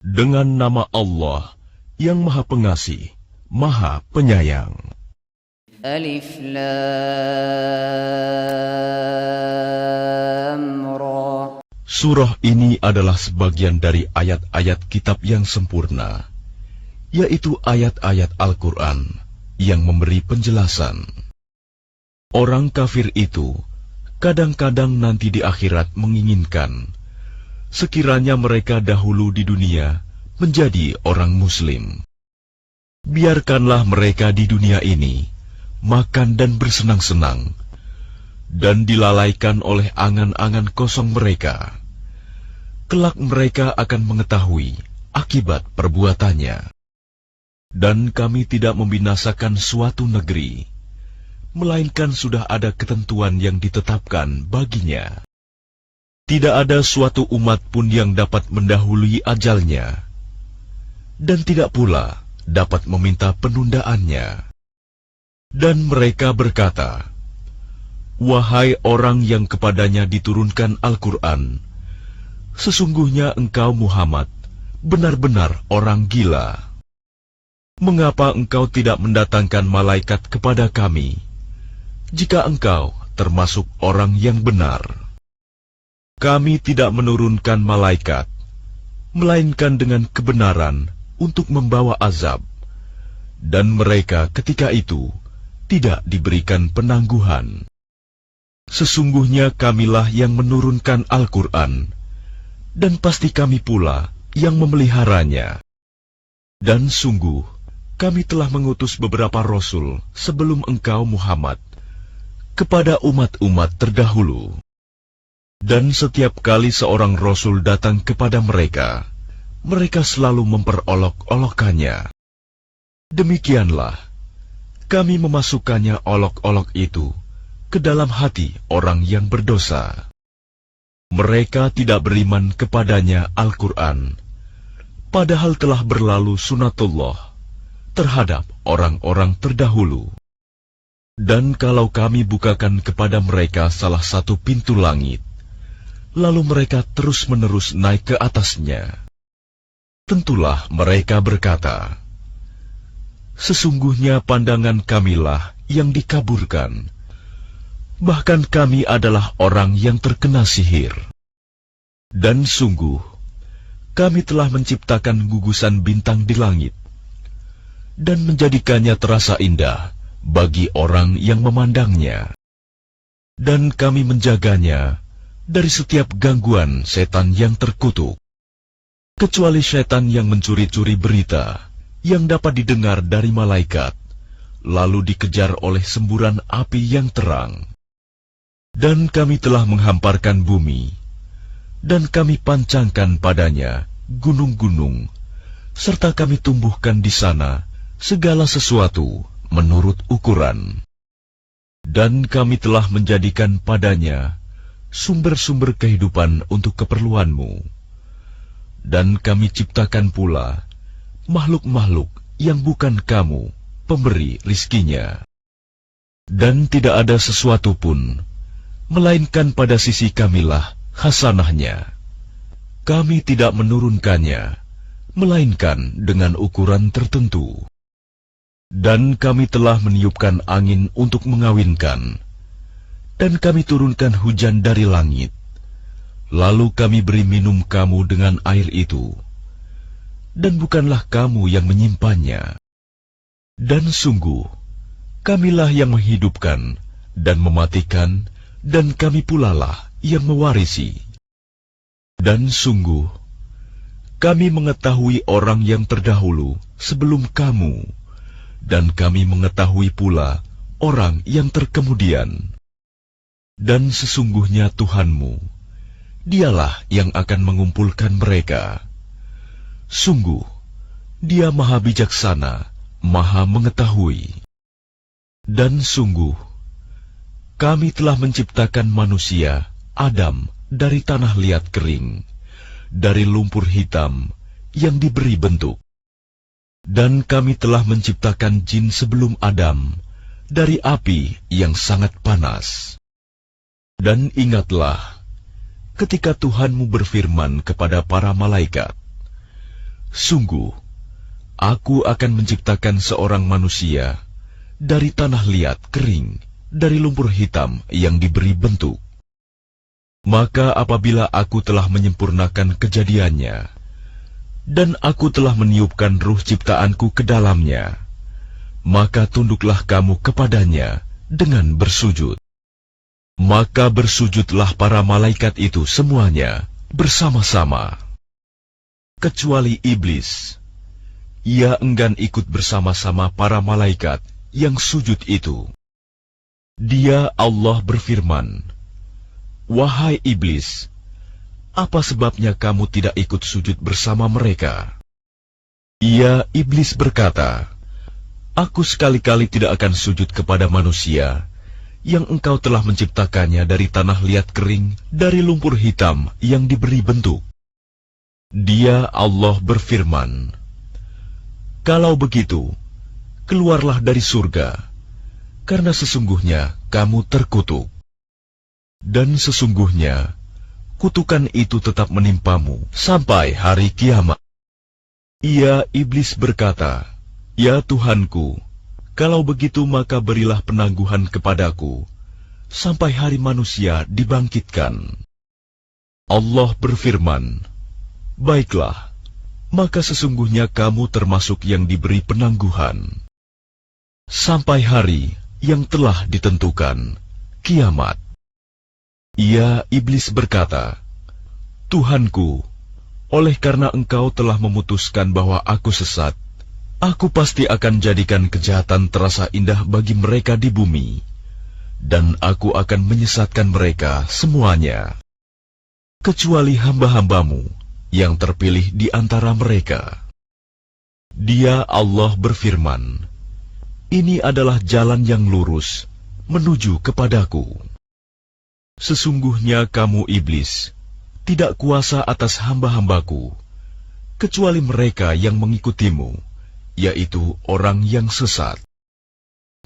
Dengan nama Allah yang Maha Pengasih, Maha Penyayang. Alif Lam Ra. Surah ini adalah sebagian dari ayat-ayat kitab yang sempurna, yaitu ayat-ayat Al-Quran yang memberi penjelasan. Orang kafir itu kadang-kadang nanti di akhirat menginginkan sekiranya mereka dahulu di dunia menjadi orang Muslim. Biarkanlah mereka di dunia ini makan dan bersenang-senang, dan dilalaikan oleh angan-angan kosong mereka. Kelak mereka akan mengetahui akibat perbuatannya. Dan kami tidak membinasakan suatu negeri, melainkan sudah ada ketentuan yang ditetapkan baginya. Tidak ada suatu umat pun yang dapat mendahului ajalnya, dan tidak pula dapat meminta penundaannya. Dan mereka berkata, "Wahai orang yang kepadanya diturunkan Al-Quran, sesungguhnya engkau Muhammad benar-benar orang gila. Mengapa engkau tidak mendatangkan malaikat kepada kami, jika engkau termasuk orang yang benar? Kami tidak menurunkan malaikat, melainkan dengan kebenaran untuk membawa azab, dan mereka ketika itu tidak diberikan penangguhan. Sesungguhnya kamilah yang menurunkan Al-Quran, dan pasti kami pula yang memeliharanya. Dan sungguh, kami telah mengutus beberapa rasul sebelum engkau Muhammad kepada umat-umat terdahulu. Dan setiap kali seorang rasul datang kepada mereka, mereka selalu memperolok-olokkannya. Demikianlah, kami memasukkannya olok-olok itu ke dalam hati orang yang berdosa. Mereka tidak beriman kepadanya Al-Quran, padahal telah berlalu sunatullah terhadap orang-orang terdahulu. Dan kalau kami bukakan kepada mereka salah satu pintu langit, lalu mereka terus-menerus naik ke atasnya, tentulah mereka berkata, "Sesungguhnya pandangan kamilah yang dikaburkan, bahkan kami adalah orang yang terkena sihir. Dan sungguh, kami telah menciptakan gugusan bintang di langit, dan menjadikannya terasa indah bagi orang yang memandangnya. Dan kami menjaganya dari setiap gangguan setan yang terkutuk, kecuali setan yang mencuri-curi berita yang dapat didengar dari malaikat, lalu dikejar oleh semburan api yang terang. Dan kami telah menghamparkan bumi, dan kami pancangkan padanya gunung-gunung, serta kami tumbuhkan di sana segala sesuatu menurut ukuran. Dan kami telah menjadikan padanya sumber-sumber kehidupan untuk keperluanmu. Dan kami ciptakan pula makhluk-makhluk yang bukan kamu pemberi rizkinya. Dan tidak ada sesuatu pun, melainkan pada sisi kamilah hasanahnya. Kami tidak menurunkannya, melainkan dengan ukuran tertentu. Dan kami telah meniupkan angin untuk mengawinkan, dan kami turunkan hujan dari langit, lalu kami beri minum kamu dengan air itu, dan bukanlah kamu yang menyimpannya. Dan sungguh, kamilah yang menghidupkan dan mematikan, dan kami pulalah yang mewarisi. Dan sungguh, kami mengetahui orang yang terdahulu sebelum kamu, dan kami mengetahui pula orang yang terkemudian. Dan sesungguhnya Tuhanmu, Dialah yang akan mengumpulkan mereka. Sungguh, Dia Maha Bijaksana, Maha Mengetahui. Dan sungguh, kami telah menciptakan manusia, Adam, dari tanah liat kering, dari lumpur hitam yang diberi bentuk. Dan kami telah menciptakan jin sebelum Adam, dari api yang sangat panas. Dan ingatlah, ketika Tuhanmu berfirman kepada para malaikat, Sungguh, aku akan menciptakan seorang manusia dari tanah liat kering, dari lumpur hitam yang diberi bentuk. Maka apabila aku telah menyempurnakan kejadiannya, dan aku telah meniupkan ruh ciptaanku ke dalamnya, maka tunduklah kamu kepadanya dengan bersujud. Maka bersujudlah para malaikat itu semuanya bersama-sama, kecuali iblis. Ia enggan ikut bersama-sama para malaikat yang sujud itu. Dia Allah berfirman, "Wahai iblis, apa sebabnya kamu tidak ikut sujud bersama mereka?" Ia iblis berkata, "Aku sekali-kali tidak akan sujud kepada manusia yang engkau telah menciptakannya dari tanah liat kering, dari lumpur hitam yang diberi bentuk." Dia Allah berfirman, "Kalau begitu, keluarlah dari surga, karena sesungguhnya kamu terkutuk. Dan sesungguhnya kutukan itu tetap menimpamu sampai hari kiamat." Ia iblis berkata, "Ya Tuhanku, kalau begitu maka berilah penangguhan kepadaku sampai hari manusia dibangkitkan." Allah berfirman, "Baiklah, maka sesungguhnya kamu termasuk yang diberi penangguhan sampai hari yang telah ditentukan, kiamat." Ia iblis berkata, "Tuhanku, oleh karena engkau telah memutuskan bahwa aku sesat, aku pasti akan jadikan kejahatan terasa indah bagi mereka di bumi, dan aku akan menyesatkan mereka semuanya, kecuali hamba-hambamu yang terpilih di antara mereka." Dia Allah berfirman, "Ini adalah jalan yang lurus menuju kepadaku. Sesungguhnya kamu iblis tidak kuasa atas hamba-hambaku, kecuali mereka yang mengikutimu, yaitu orang yang sesat.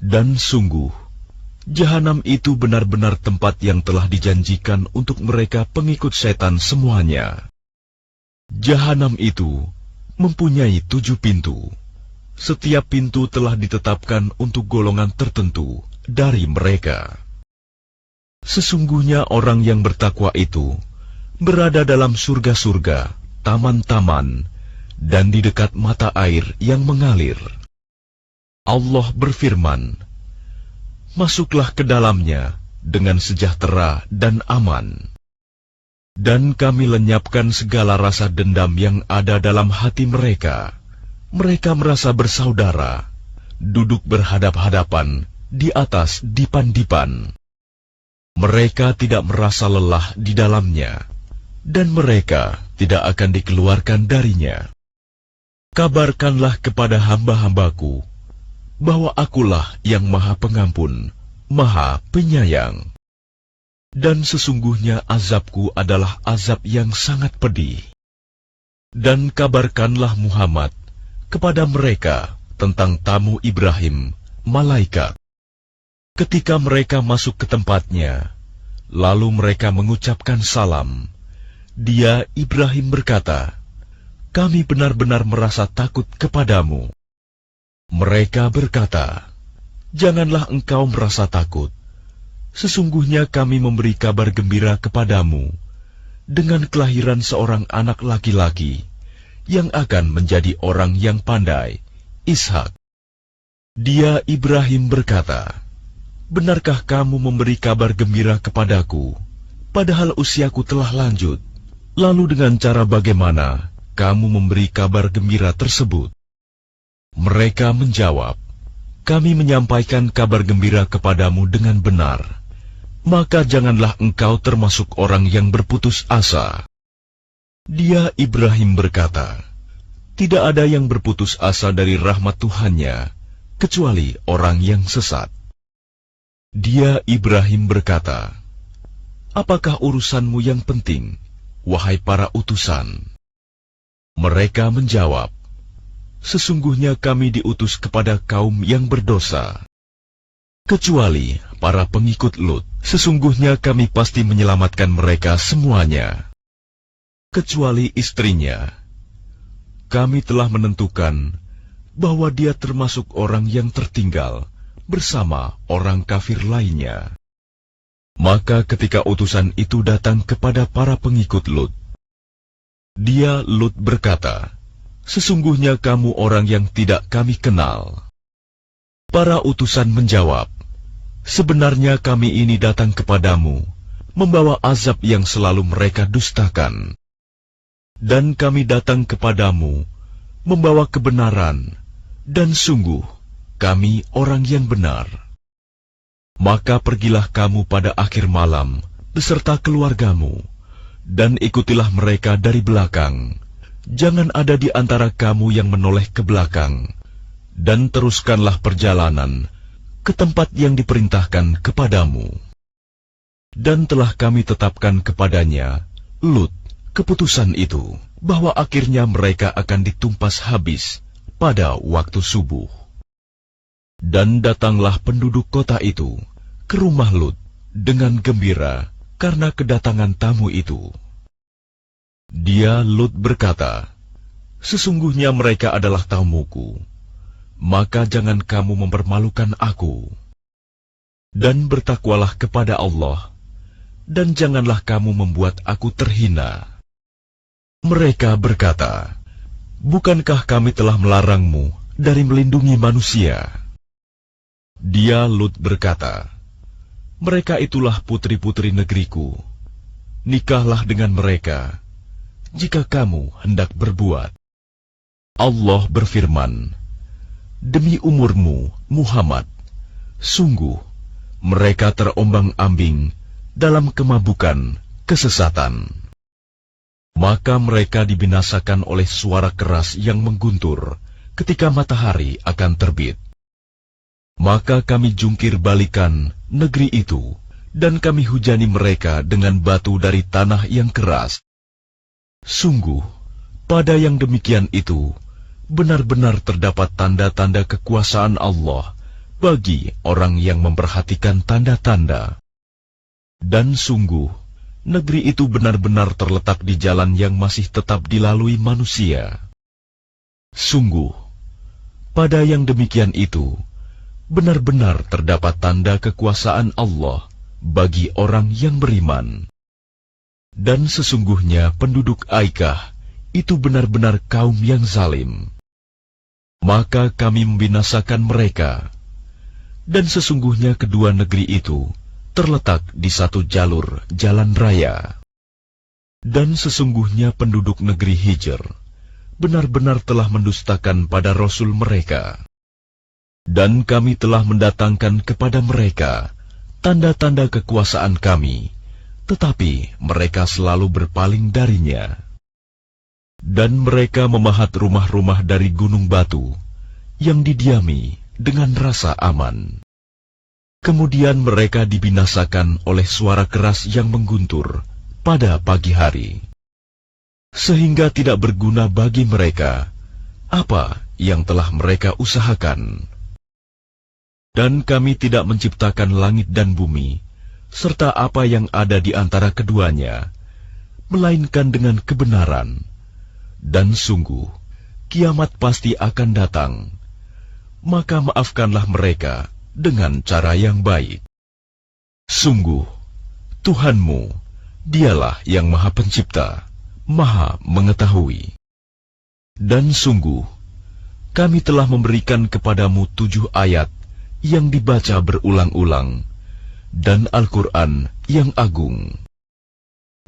Dan sungguh, Jahanam itu benar-benar tempat yang telah dijanjikan untuk mereka pengikut setan semuanya. Jahanam itu mempunyai 7 pintu. Setiap pintu telah ditetapkan untuk golongan tertentu dari mereka. Sesungguhnya orang yang bertakwa itu berada dalam surga-surga, taman-taman, dan di dekat mata air yang mengalir. Allah berfirman, "Masuklah ke dalamnya dengan sejahtera dan aman." Dan kami lenyapkan segala rasa dendam yang ada dalam hati mereka. Mereka merasa bersaudara, duduk berhadap-hadapan di atas dipan-dipan. Mereka tidak merasa lelah di dalamnya, dan mereka tidak akan dikeluarkan darinya. Kabarkanlah kepada hamba-hambaku bahwa akulah yang Maha Pengampun, Maha Penyayang. Dan sesungguhnya azabku adalah azab yang sangat pedih. Dan kabarkanlah Muhammad kepada mereka tentang tamu Ibrahim, malaikat. Ketika mereka masuk ke tempatnya, lalu mereka mengucapkan salam. Dia Ibrahim berkata, "Kami benar-benar merasa takut kepadamu." Mereka berkata, "Janganlah engkau merasa takut. Sesungguhnya kami memberi kabar gembira kepadamu dengan kelahiran seorang anak laki-laki yang akan menjadi orang yang pandai, Ishak." Dia Ibrahim berkata, "Benarkah kamu memberi kabar gembira kepadaku, padahal usiaku telah lanjut? Lalu dengan cara bagaimana kamu memberi kabar gembira tersebut?" Mereka menjawab, "Kami menyampaikan kabar gembira kepadamu dengan benar, maka janganlah engkau termasuk orang yang berputus asa." Dia Ibrahim berkata, "Tidak ada yang berputus asa dari rahmat Tuhannya, kecuali orang yang sesat." Dia Ibrahim berkata, "Apakah urusanmu yang penting, wahai para utusan?" Mereka menjawab, "Sesungguhnya kami diutus kepada kaum yang berdosa. Kecuali para pengikut Lut, sesungguhnya kami pasti menyelamatkan mereka semuanya. Kecuali istrinya, kami telah menentukan bahwa dia termasuk orang yang tertinggal bersama orang kafir lainnya. Maka ketika utusan itu datang kepada para pengikut Lut, Lut berkata, "Sesungguhnya kamu orang yang tidak kami kenal." Para utusan menjawab, "Sebenarnya kami ini datang kepadamu, membawa azab yang selalu mereka dustakan. Dan kami datang kepadamu, membawa kebenaran, dan sungguh kami orang yang benar. Maka pergilah kamu pada akhir malam beserta keluargamu, dan ikutilah mereka dari belakang. Jangan ada di antara kamu yang menoleh ke belakang, dan teruskanlah perjalanan ke tempat yang diperintahkan kepadamu." Dan telah kami tetapkan kepadanya, Lut, keputusan itu, bahwa akhirnya mereka akan ditumpas habis pada waktu subuh. Dan datanglah penduduk kota itu ke rumah Lut dengan gembira karena kedatangan tamu itu. Lut berkata, "Sesungguhnya mereka adalah tamuku, maka jangan kamu mempermalukan aku. Dan bertakwalah kepada Allah, dan janganlah kamu membuat aku terhina." Mereka berkata, "Bukankah kami telah melarangmu dari melindungi manusia?" Lut berkata, "Mereka itulah putri-putri negeriku. Nikahlah dengan mereka, jika kamu hendak berbuat." Allah berfirman, "Demi umurmu, Muhammad, sungguh mereka terombang-ambing dalam kemabukan kesesatan. Maka mereka dibinasakan oleh suara keras yang mengguntur ketika matahari akan terbit. Maka kami jungkir balikan negeri itu, dan kami hujani mereka dengan batu dari tanah yang keras. Sungguh, pada yang demikian itu, benar-benar terdapat tanda-tanda kekuasaan Allah bagi orang yang memperhatikan tanda-tanda. Dan sungguh, negeri itu benar-benar terletak di jalan yang masih tetap dilalui manusia. Sungguh, pada yang demikian itu, benar-benar terdapat tanda kekuasaan Allah bagi orang yang beriman. Dan sesungguhnya penduduk Aikah itu benar-benar kaum yang zalim. Maka kami membinasakan mereka. Dan sesungguhnya kedua negeri itu terletak di satu jalur jalan raya. Dan sesungguhnya penduduk negeri Hijr benar-benar telah mendustakan pada Rasul mereka. Dan kami telah mendatangkan kepada mereka tanda-tanda kekuasaan kami, tetapi mereka selalu berpaling darinya. Dan mereka memahat rumah-rumah dari gunung batu yang didiami dengan rasa aman. Kemudian mereka dibinasakan oleh suara keras yang mengguntur pada pagi hari, sehingga tidak berguna bagi mereka apa yang telah mereka usahakan. Dan kami tidak menciptakan langit dan bumi, serta apa yang ada di antara keduanya, melainkan dengan kebenaran. Dan sungguh, kiamat pasti akan datang. Maka maafkanlah mereka dengan cara yang baik. Sungguh, Tuhanmu, Dialah yang Maha Pencipta, Maha Mengetahui. Dan sungguh, kami telah memberikan kepadamu 7 ayat yang dibaca berulang-ulang, dan Al-Quran yang agung.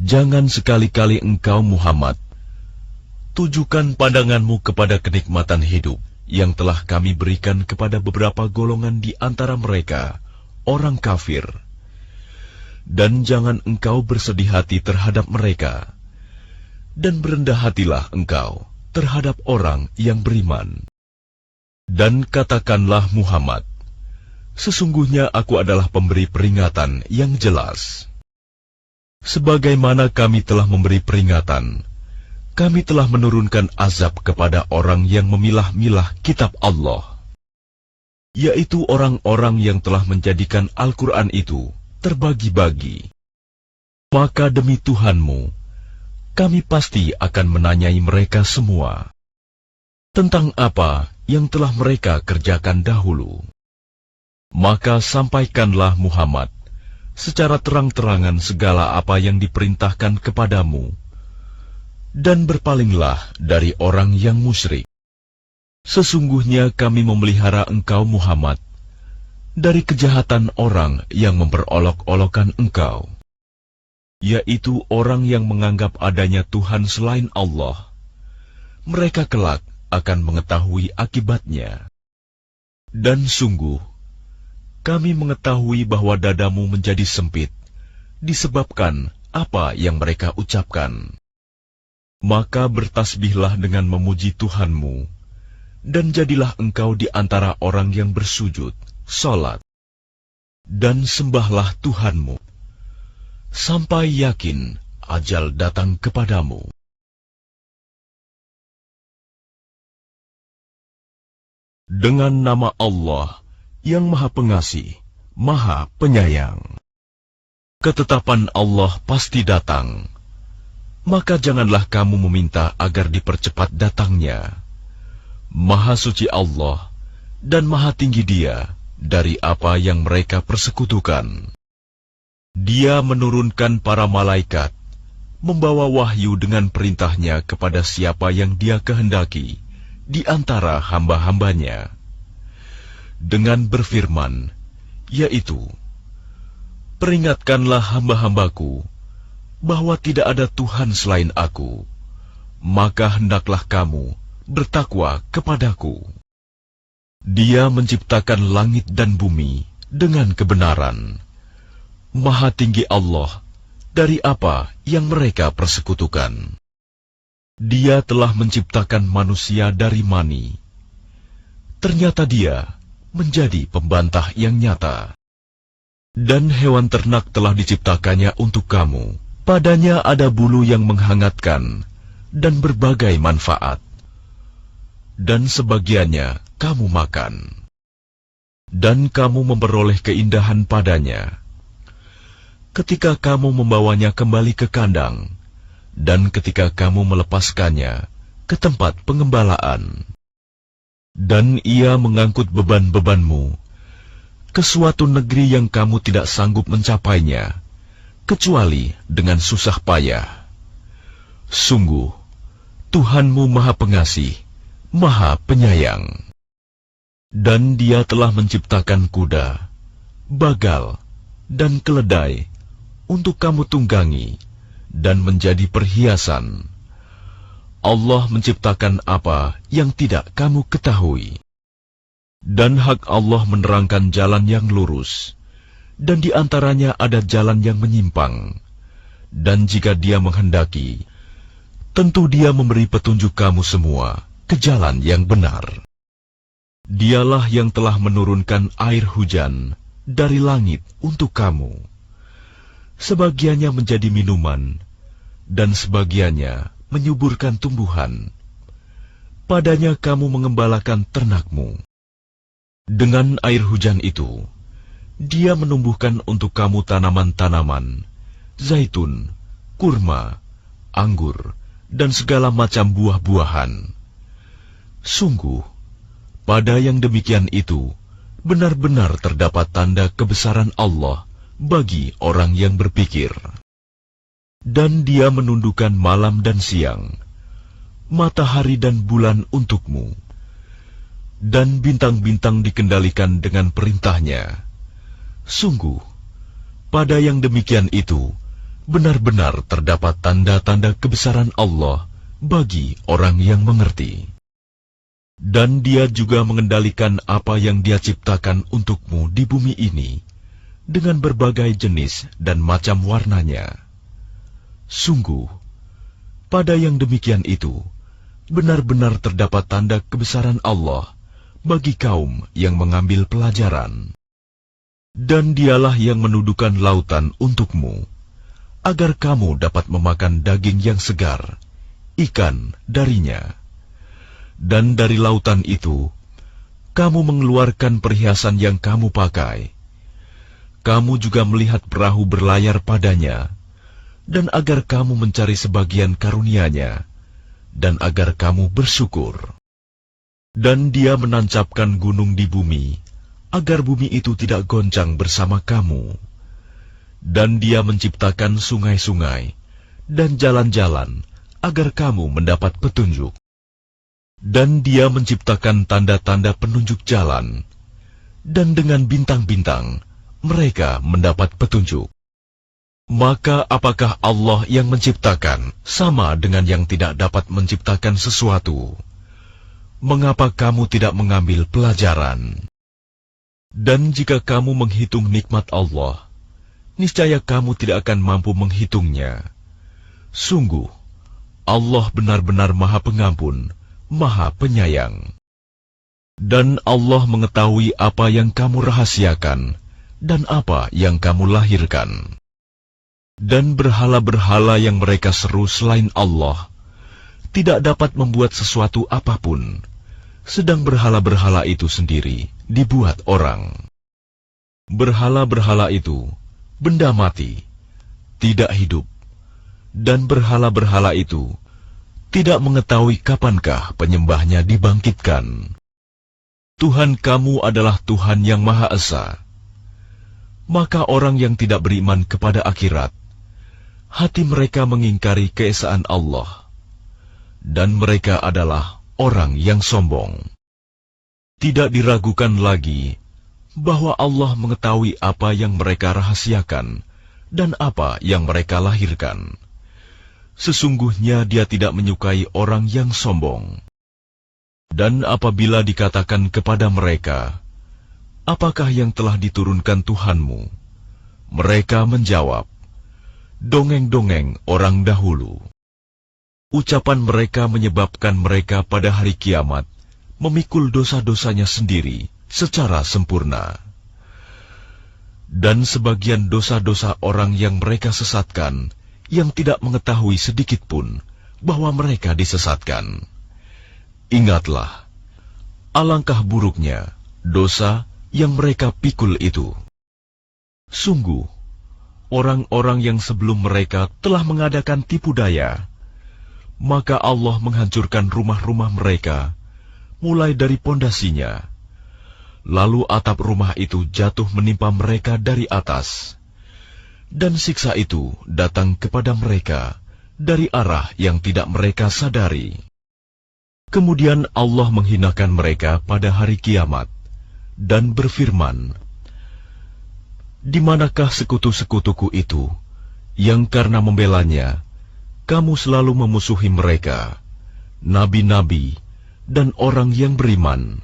Jangan sekali-kali engkau, Muhammad, tujukan pandanganmu kepada kenikmatan hidup yang telah kami berikan kepada beberapa golongan di antara mereka, orang kafir. Dan jangan engkau bersedih hati terhadap mereka, dan berendah hatilah engkau terhadap orang yang beriman. Dan katakanlah, Muhammad, sesungguhnya aku adalah pemberi peringatan yang jelas. Sebagaimana kami telah memberi peringatan, kami telah menurunkan azab kepada orang yang memilah-milah kitab Allah, yaitu orang-orang yang telah menjadikan Al-Quran itu terbagi-bagi. Maka demi Tuhanmu, kami pasti akan menanyai mereka semua. tentang apa yang telah mereka kerjakan dahulu. Maka sampaikanlah Muhammad secara terang-terangan segala apa yang diperintahkan kepadamu, dan berpalinglah dari orang yang musyrik. Sesungguhnya kami memelihara engkau Muhammad dari kejahatan orang yang memperolok-olokkan engkau, yaitu orang yang menganggap adanya Tuhan selain Allah. Mereka kelak akan mengetahui akibatnya. Dan sungguh, kami mengetahui bahwa dadamu menjadi sempit disebabkan apa yang mereka ucapkan. Maka bertasbihlah dengan memuji Tuhanmu, dan jadilah engkau di antara orang yang bersujud, salat, dan sembahlah Tuhanmu, sampai yakin ajal datang kepadamu. Dengan nama Allah yang Maha Pengasih, Maha Penyayang. Ketetapan Allah pasti datang, maka janganlah kamu meminta agar dipercepat datangnya. Maha suci Allah dan maha tinggi Dia dari apa yang mereka persekutukan. Dia menurunkan para malaikat, membawa wahyu dengan perintahnya kepada siapa yang Dia kehendaki di antara hamba-hambanya, dengan berfirman, yaitu, peringatkanlah hamba-hambaku bahwa tidak ada Tuhan selain Aku, maka hendaklah kamu bertakwa kepadaku. Dia menciptakan langit dan bumi dengan kebenaran. Maha tinggi Allah dari apa yang mereka persekutukan. Dia telah menciptakan manusia dari mani. Ternyata dia menjadi pembantah yang nyata. Dan hewan ternak telah diciptakannya untuk kamu. Padanya ada bulu yang menghangatkan dan berbagai manfaat. Dan sebagiannya kamu makan. Dan kamu memperoleh keindahan padanya. Ketika kamu membawanya kembali ke kandang, dan ketika kamu melepaskannya ke tempat pengembalaan. Dan ia mengangkut beban-bebanmu ke suatu negeri yang kamu tidak sanggup mencapainya, kecuali dengan susah payah. Sungguh, Tuhanmu Maha Pengasih, Maha Penyayang. Dan Dia telah menciptakan kuda, bagal, dan keledai untuk kamu tunggangi dan menjadi perhiasan. Allah menciptakan apa yang tidak kamu ketahui. Dan hak Allah menerangkan jalan yang lurus, dan di antaranya ada jalan yang menyimpang. Dan jika Dia menghendaki, tentu Dia memberi petunjuk kamu semua ke jalan yang benar. Dialah yang telah menurunkan air hujan dari langit untuk kamu. Sebagiannya menjadi minuman, dan sebagiannya menyuburkan tumbuhan. Padanya kamu mengembalakan ternakmu. Dengan air hujan itu, Dia menumbuhkan untuk kamu tanaman-tanaman, zaitun, kurma, anggur, dan segala macam buah-buahan. Sungguh, pada yang demikian itu, benar-benar terdapat tanda kebesaran Allah bagi orang yang berpikir. Dan Dia menundukkan malam dan siang, matahari dan bulan untukmu, dan bintang-bintang dikendalikan dengan perintahnya. Sungguh, pada yang demikian itu, benar-benar terdapat tanda-tanda kebesaran Allah bagi orang yang mengerti. Dan Dia juga mengendalikan apa yang Dia ciptakan untukmu di bumi ini, dengan berbagai jenis dan macam warnanya. Sungguh, pada yang demikian itu, benar-benar terdapat tanda kebesaran Allah bagi kaum yang mengambil pelajaran. Dan Dialah yang menundukkan lautan untukmu, agar kamu dapat memakan daging yang segar, ikan darinya. Dan dari lautan itu, kamu mengeluarkan perhiasan yang kamu pakai. Kamu juga melihat perahu berlayar padanya, dan agar kamu mencari sebagian karunia-Nya, dan agar kamu bersyukur. Dan Dia menancapkan gunung di bumi, agar bumi itu tidak goncang bersama kamu. Dan Dia menciptakan sungai-sungai dan jalan-jalan, agar kamu mendapat petunjuk. Dan Dia menciptakan tanda-tanda penunjuk jalan, dan dengan bintang-bintang mereka mendapat petunjuk. Maka apakah Allah yang menciptakan sama dengan yang tidak dapat menciptakan sesuatu? Mengapa kamu tidak mengambil pelajaran? Dan jika kamu menghitung nikmat Allah, niscaya kamu tidak akan mampu menghitungnya. Sungguh, Allah benar-benar Maha Pengampun, Maha Penyayang. Dan Allah mengetahui apa yang kamu rahasiakan dan apa yang kamu lahirkan. Dan berhala-berhala yang mereka seru selain Allah tidak dapat membuat sesuatu apapun, sedang berhala-berhala itu sendiri dibuat orang. Berhala-berhala itu benda mati, tidak hidup, dan berhala-berhala itu tidak mengetahui kapankah penyembahnya dibangkitkan. Tuhan kamu adalah Tuhan yang Maha Esa. Maka orang yang tidak beriman kepada akhirat, hati mereka mengingkari keesaan Allah, dan mereka adalah orang yang sombong. Tidak diragukan lagi bahwa Allah mengetahui apa yang mereka rahasiakan dan apa yang mereka lahirkan. Sesungguhnya Dia tidak menyukai orang yang sombong. Dan apabila dikatakan kepada mereka, apakah yang telah diturunkan Tuhanmu? Mereka menjawab, dongeng-dongeng orang dahulu. Ucapan mereka menyebabkan mereka pada hari kiamat memikul dosa-dosanya sendiri secara sempurna. Dan sebagian dosa-dosa orang yang mereka sesatkan, yang tidak mengetahui sedikitpun bahwa mereka disesatkan. Ingatlah, alangkah buruknya dosa yang mereka pikul itu. Sungguh, orang-orang yang sebelum mereka telah mengadakan tipu daya, maka Allah menghancurkan rumah-rumah mereka, mulai dari pondasinya. Lalu atap rumah itu jatuh menimpa mereka dari atas, dan siksa itu datang kepada mereka dari arah yang tidak mereka sadari. Kemudian Allah menghinakan mereka pada hari kiamat, dan berfirman, di manakah sekutu-sekutuku itu, yang karena membelanya, kamu selalu memusuhi mereka, nabi-nabi, dan orang yang beriman.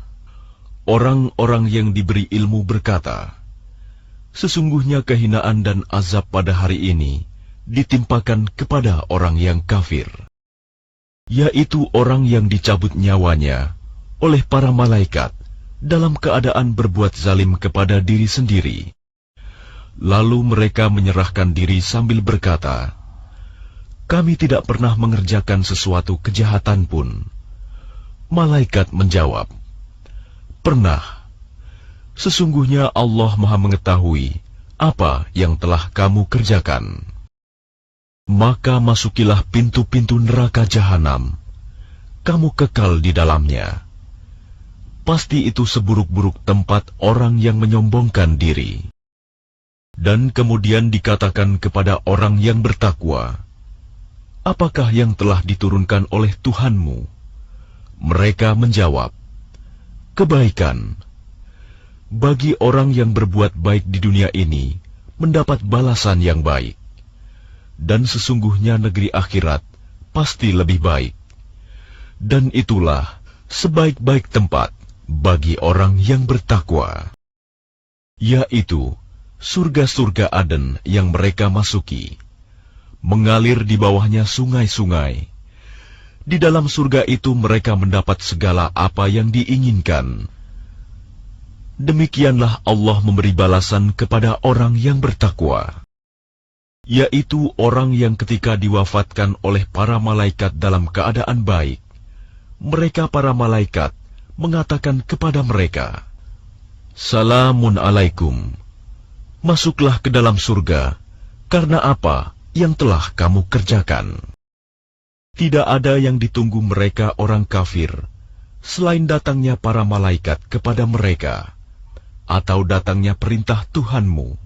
Orang-orang yang diberi ilmu berkata, sesungguhnya kehinaan dan azab pada hari ini ditimpakan kepada orang yang kafir, yaitu orang yang dicabut nyawanya oleh para malaikat dalam keadaan berbuat zalim kepada diri sendiri. Lalu mereka menyerahkan diri sambil berkata, kami tidak pernah mengerjakan sesuatu kejahatan pun. Malaikat menjawab, pernah. Sesungguhnya Allah Maha mengetahui apa yang telah kamu kerjakan. Maka masukilah pintu-pintu neraka jahanam, kamu kekal di dalamnya. Pasti itu seburuk-buruk tempat orang yang menyombongkan diri. Dan kemudian dikatakan kepada orang yang bertakwa, apakah yang telah diturunkan oleh Tuhanmu? Mereka menjawab, kebaikan. Bagi orang yang berbuat baik di dunia ini, mendapat balasan yang baik. Dan sesungguhnya negeri akhirat pasti lebih baik. Dan itulah sebaik-baik tempat bagi orang yang bertakwa, yaitu surga-surga Aden yang mereka masuki, mengalir di bawahnya sungai-sungai. Di dalam surga itu mereka mendapat segala apa yang diinginkan. Demikianlah Allah memberi balasan kepada orang yang bertakwa, yaitu orang yang ketika diwafatkan oleh para malaikat dalam keadaan baik, mereka para malaikat mengatakan kepada mereka, Salamun alaikum, masuklah ke dalam surga, karena apa yang telah kamu kerjakan. Tidak ada yang ditunggu mereka orang kafir, selain datangnya para malaikat kepada mereka, atau datangnya perintah Tuhanmu.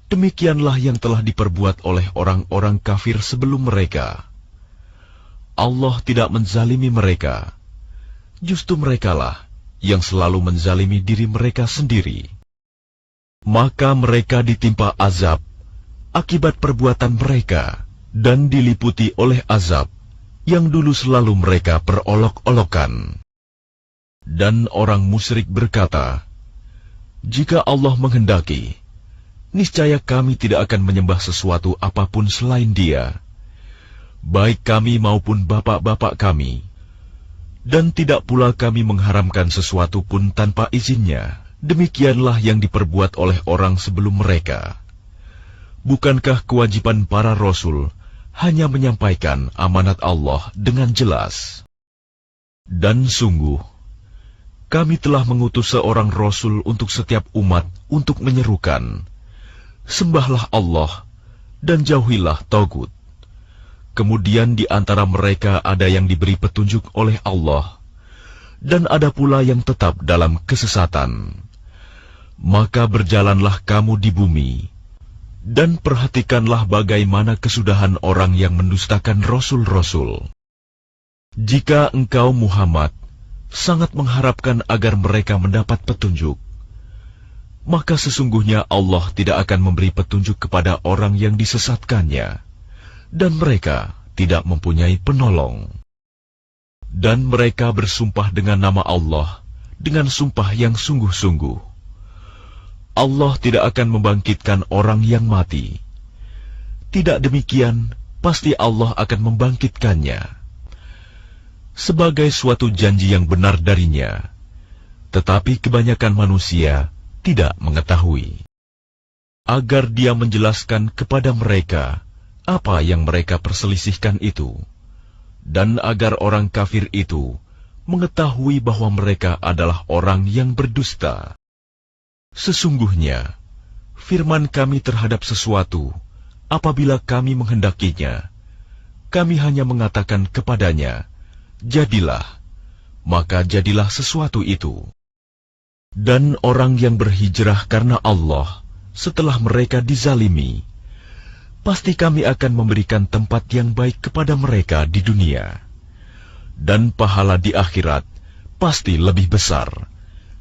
Demikianlah yang telah diperbuat oleh orang-orang kafir sebelum mereka. Allah tidak menzalimi mereka, justru merekalah yang selalu menzalimi diri mereka sendiri. Maka mereka ditimpa azab akibat perbuatan mereka, dan diliputi oleh azab yang dulu selalu mereka perolok-olokan. Dan orang musyrik berkata, "Jika Allah menghendaki, niscaya kami tidak akan menyembah sesuatu apapun selain Dia, baik kami maupun bapak-bapak kami, dan tidak pula kami mengharamkan sesuatu pun tanpa izinnya. Demikianlah yang diperbuat oleh orang sebelum mereka. Bukankah kewajiban para rasul hanya menyampaikan amanat Allah dengan jelas? Dan sungguh, kami telah mengutus seorang rasul untuk setiap umat untuk menyerukan, sembahlah Allah dan jauhilah tagut. Kemudian di antara mereka ada yang diberi petunjuk oleh Allah, dan ada pula yang tetap dalam kesesatan. Maka berjalanlah kamu di bumi, dan perhatikanlah bagaimana kesudahan orang yang mendustakan rasul-rasul. Jika engkau Muhammad sangat mengharapkan agar mereka mendapat petunjuk, maka sesungguhnya Allah tidak akan memberi petunjuk kepada orang yang disesatkannya, dan mereka tidak mempunyai penolong. Dan mereka bersumpah dengan nama Allah dengan sumpah yang sungguh-sungguh. Allah tidak akan membangkitkan orang yang mati. Tidak demikian, pasti Allah akan membangkitkannya sebagai suatu janji yang benar darinya, tetapi kebanyakan manusia tidak mengetahui. Agar Dia menjelaskan kepada mereka apa yang mereka perselisihkan itu, dan agar orang kafir itu mengetahui bahwa mereka adalah orang yang berdusta. Sesungguhnya, firman kami terhadap sesuatu, apabila kami menghendakinya, kami hanya mengatakan kepadanya, jadilah, maka jadilah sesuatu itu. Dan orang yang berhijrah karena Allah, setelah mereka dizalimi, pasti kami akan memberikan tempat yang baik kepada mereka di dunia, dan pahala di akhirat pasti lebih besar,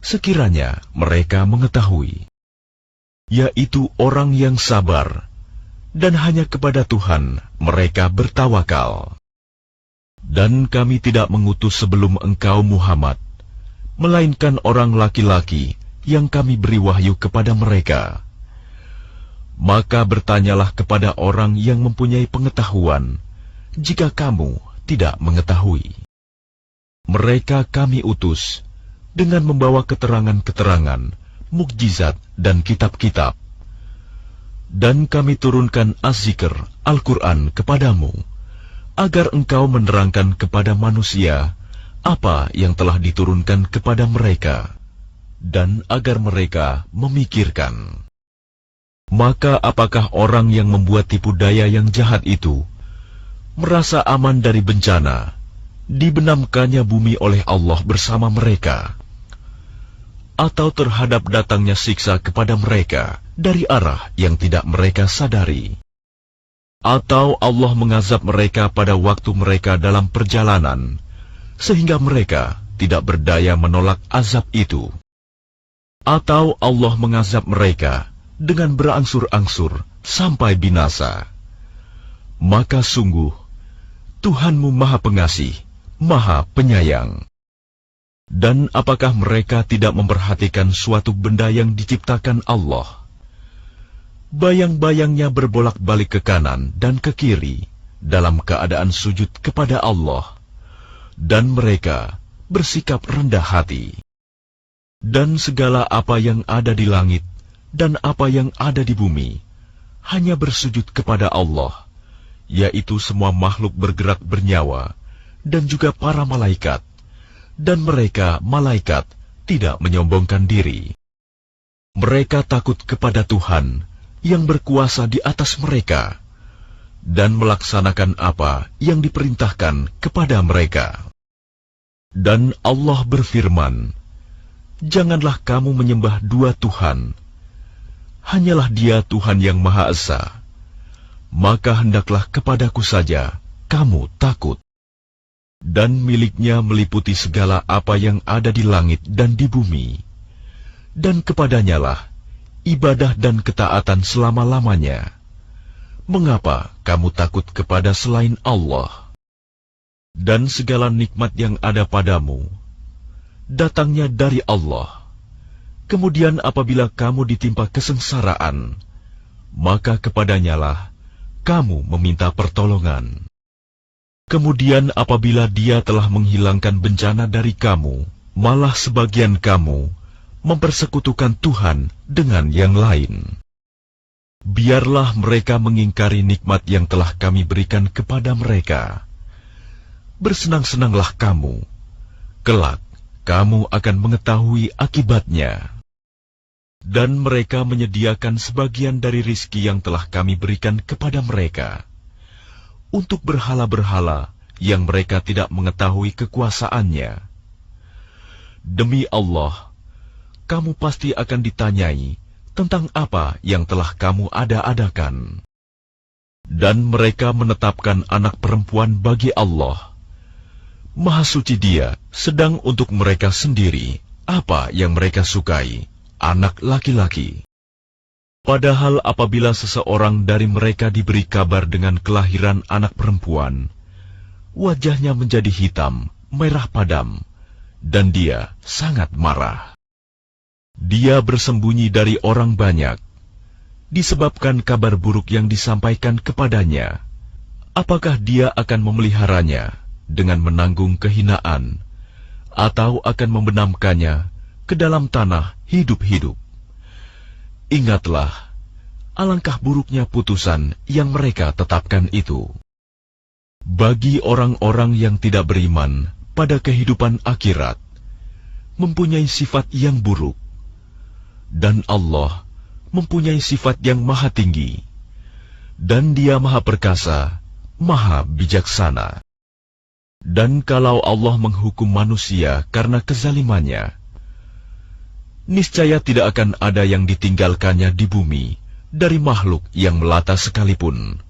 sekiranya mereka mengetahui, yaitu orang yang sabar, dan hanya kepada Tuhan mereka bertawakal. Dan kami tidak mengutus sebelum engkau Muhammad, melainkan orang laki-laki yang kami beri wahyu kepada mereka. Maka bertanyalah kepada orang yang mempunyai pengetahuan, jika kamu tidak mengetahui. Mereka kami utus dengan membawa keterangan-keterangan, mukjizat dan kitab-kitab. Dan kami turunkan Az-Zikr, Al-Quran kepadamu, agar engkau menerangkan kepada manusia apa yang telah diturunkan kepada mereka, dan agar mereka memikirkan. Maka apakah orang yang membuat tipu daya yang jahat itu merasa aman dari bencana, dibenamkannya bumi oleh Allah bersama mereka, atau terhadap datangnya siksa kepada mereka dari arah yang tidak mereka sadari, atau Allah mengazab mereka pada waktu mereka dalam perjalanan, sehingga mereka tidak berdaya menolak azab itu, atau Allah mengazab mereka dengan berangsur-angsur sampai binasa. Maka sungguh Tuhanmu Maha Pengasih, Maha Penyayang. Dan apakah mereka tidak memperhatikan suatu benda yang diciptakan Allah? Bayang-bayangnya berbolak-balik ke kanan dan ke kiri dalam keadaan sujud kepada Allah, dan mereka bersikap rendah hati. Dan segala apa yang ada di langit dan apa yang ada di bumi hanya bersujud kepada Allah, yaitu semua makhluk bergerak bernyawa, dan juga para malaikat, dan mereka, malaikat, tidak menyombongkan diri. Mereka takut kepada Tuhan yang berkuasa di atas mereka, dan melaksanakan apa yang diperintahkan kepada mereka. Dan Allah berfirman, "Janganlah kamu menyembah dua Tuhan. Hanyalah Dia Tuhan yang Maha Esa. Maka hendaklah kepadaku saja kamu takut." Dan miliknya meliputi segala apa yang ada di langit dan di bumi. Dan kepadanyalah ibadah dan ketaatan selama-lamanya. Mengapa kamu takut kepada selain Allah? Dan segala nikmat yang ada padamu datangnya dari Allah. Kemudian apabila kamu ditimpa kesengsaraan, maka kepadanyalah kamu meminta pertolongan. Kemudian apabila Dia telah menghilangkan bencana dari kamu, malah sebagian kamu mempersekutukan Tuhan dengan yang lain. Biarlah mereka mengingkari nikmat yang telah kami berikan kepada mereka. Bersenang-senanglah kamu, kelak kamu akan mengetahui akibatnya. Dan mereka menyediakan sebagian dari rizki yang telah kami berikan kepada mereka untuk berhala-berhala yang mereka tidak mengetahui kekuasaannya. Demi Allah, kamu pasti akan ditanyai tentang apa yang telah kamu ada-adakan. Dan mereka menetapkan anak perempuan bagi Allah. Maha suci Dia, sedang untuk mereka sendiri apa yang mereka sukai, anak laki-laki. Padahal apabila seseorang dari mereka diberi kabar dengan kelahiran anak perempuan, wajahnya menjadi hitam, merah padam, dan dia sangat marah. Dia bersembunyi dari orang banyak, disebabkan kabar buruk yang disampaikan kepadanya. Apakah dia akan memeliharanya dengan menanggung kehinaan, atau akan membenamkannya ke dalam tanah hidup-hidup? Ingatlah, alangkah buruknya putusan yang mereka tetapkan itu. Bagi orang-orang yang tidak beriman pada kehidupan akhirat, mempunyai sifat yang buruk, dan Allah mempunyai sifat yang maha tinggi, dan Dia maha perkasa, maha bijaksana. Dan kalau Allah menghukum manusia karena kezalimannya, niscaya tidak akan ada yang ditinggalkannya di bumi dari makhluk yang melata sekalipun.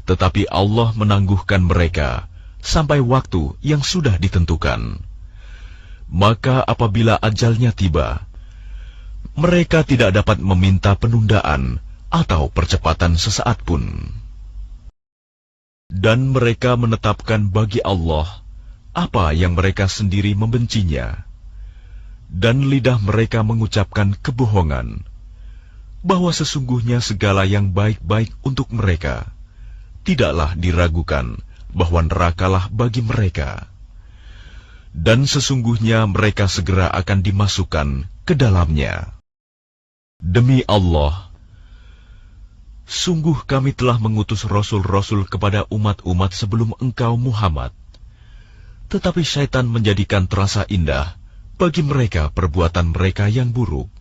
Tetapi Allah menangguhkan mereka sampai waktu yang sudah ditentukan. Maka apabila ajalnya tiba, mereka tidak dapat meminta penundaan atau percepatan sesaat pun. Dan mereka menetapkan bagi Allah apa yang mereka sendiri membencinya. Dan lidah mereka mengucapkan kebohongan, bahwa sesungguhnya segala yang baik-baik untuk mereka tidaklah diragukan bahwa nerakalah bagi mereka. Dan sesungguhnya mereka segera akan dimasukkan ke dalamnya. Demi Allah, sungguh kami telah mengutus rasul-rasul kepada umat-umat sebelum engkau Muhammad. Tetapi syaitan menjadikan terasa indah bagi mereka perbuatan mereka yang buruk,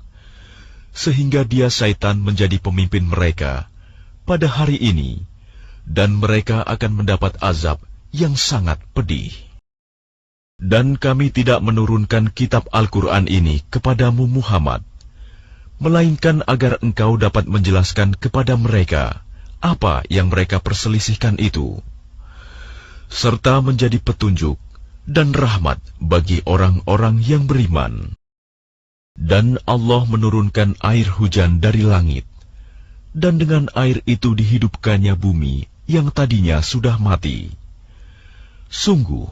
sehingga dia syaitan menjadi pemimpin mereka pada hari ini, dan mereka akan mendapat azab yang sangat pedih. Dan kami tidak menurunkan kitab Al-Quran ini kepadamu Muhammad, melainkan agar engkau dapat menjelaskan kepada mereka apa yang mereka perselisihkan itu, serta menjadi petunjuk dan rahmat bagi orang-orang yang beriman. Dan Allah menurunkan air hujan dari langit, dan dengan air itu dihidupkannya bumi yang tadinya sudah mati. Sungguh,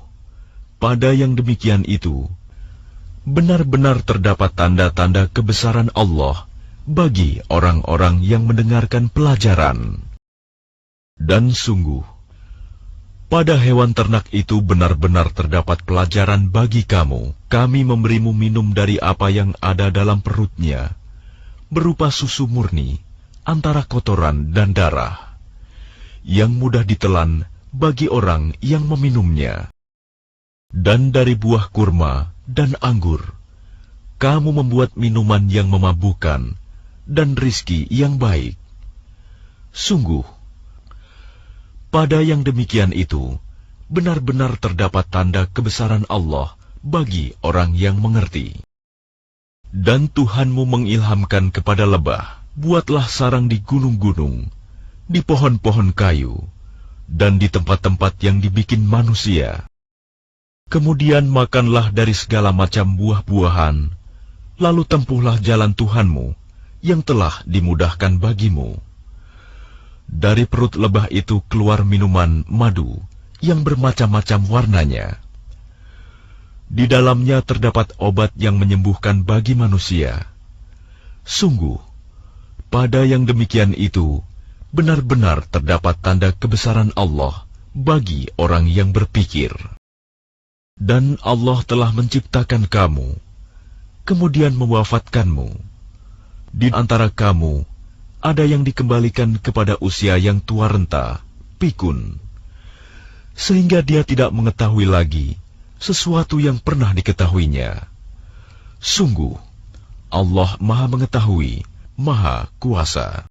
pada yang demikian itu, benar-benar terdapat tanda-tanda kebesaran Allah bagi orang-orang yang mendengarkan pelajaran. Dan sungguh, pada hewan ternak itu benar-benar terdapat pelajaran bagi kamu. Kami memberimu minum dari apa yang ada dalam perutnya, berupa susu murni, antara kotoran dan darah, yang mudah ditelan bagi orang yang meminumnya. Dan dari buah kurma dan anggur, kamu membuat minuman yang memabukkan dan rizki yang baik. Sungguh, pada yang demikian itu, benar-benar terdapat tanda kebesaran Allah bagi orang yang mengerti. Dan Tuhanmu mengilhamkan kepada lebah, buatlah sarang di gunung-gunung, di pohon-pohon kayu, dan di tempat-tempat yang dibikin manusia. Kemudian makanlah dari segala macam buah-buahan, lalu tempuhlah jalan Tuhanmu yang telah dimudahkan bagimu. Dari perut lebah itu keluar minuman madu yang bermacam-macam warnanya. Di dalamnya terdapat obat yang menyembuhkan bagi manusia. Sungguh, pada yang demikian itu, benar-benar terdapat tanda kebesaran Allah bagi orang yang berpikir. Dan Allah telah menciptakan kamu, kemudian mewafatkanmu. Di antara kamu, ada yang dikembalikan kepada usia yang tua renta, pikun, sehingga dia tidak mengetahui lagi sesuatu yang pernah diketahuinya. Sungguh, Allah Maha Mengetahui, Maha Kuasa.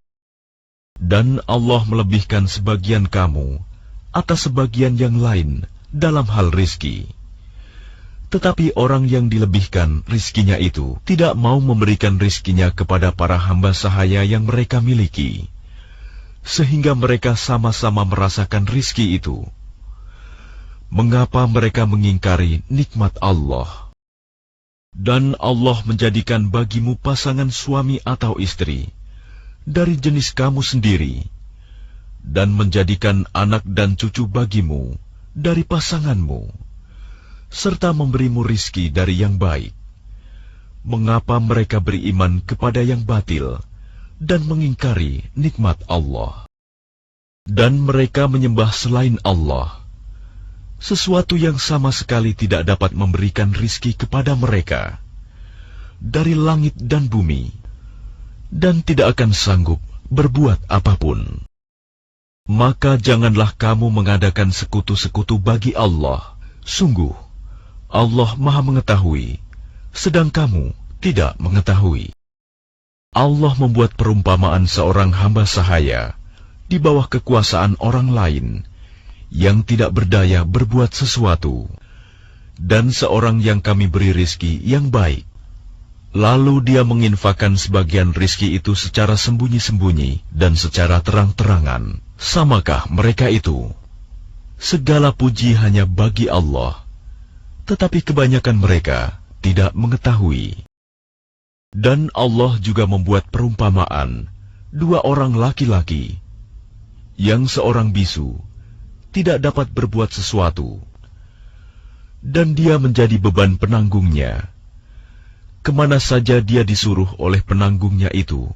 Dan Allah melebihkan sebagian kamu atas sebagian yang lain dalam hal rizki. Tetapi orang yang dilebihkan rizkinya itu tidak mau memberikan rizkinya kepada para hamba sahaya yang mereka miliki, sehingga mereka sama-sama merasakan rizki itu. Mengapa mereka mengingkari nikmat Allah? Dan Allah menjadikan bagimu pasangan suami atau istri dari jenis kamu sendiri, dan menjadikan anak dan cucu bagimu dari pasanganmu, serta memberimu rizki dari yang baik. Mengapa mereka beriman kepada yang batil dan mengingkari nikmat Allah? Dan mereka menyembah selain Allah, sesuatu yang sama sekali tidak dapat memberikan rizki kepada mereka dari langit dan bumi, dan tidak akan sanggup berbuat apapun. Maka janganlah kamu mengadakan sekutu-sekutu bagi Allah. Sungguh, Allah Maha Mengetahui, sedang kamu tidak mengetahui. Allah membuat perumpamaan seorang hamba sahaya di bawah kekuasaan orang lain yang tidak berdaya berbuat sesuatu, dan seorang yang kami beri rizki yang baik. Lalu dia menginfakkan sebagian rizki itu secara sembunyi-sembunyi dan secara terang-terangan. Samakah mereka itu? Segala puji hanya bagi Allah, tetapi kebanyakan mereka tidak mengetahui. Dan Allah juga membuat perumpamaan dua orang laki-laki, yang seorang bisu tidak dapat berbuat sesuatu, dan dia menjadi beban penanggungnya. Kemana saja dia disuruh oleh penanggungnya itu,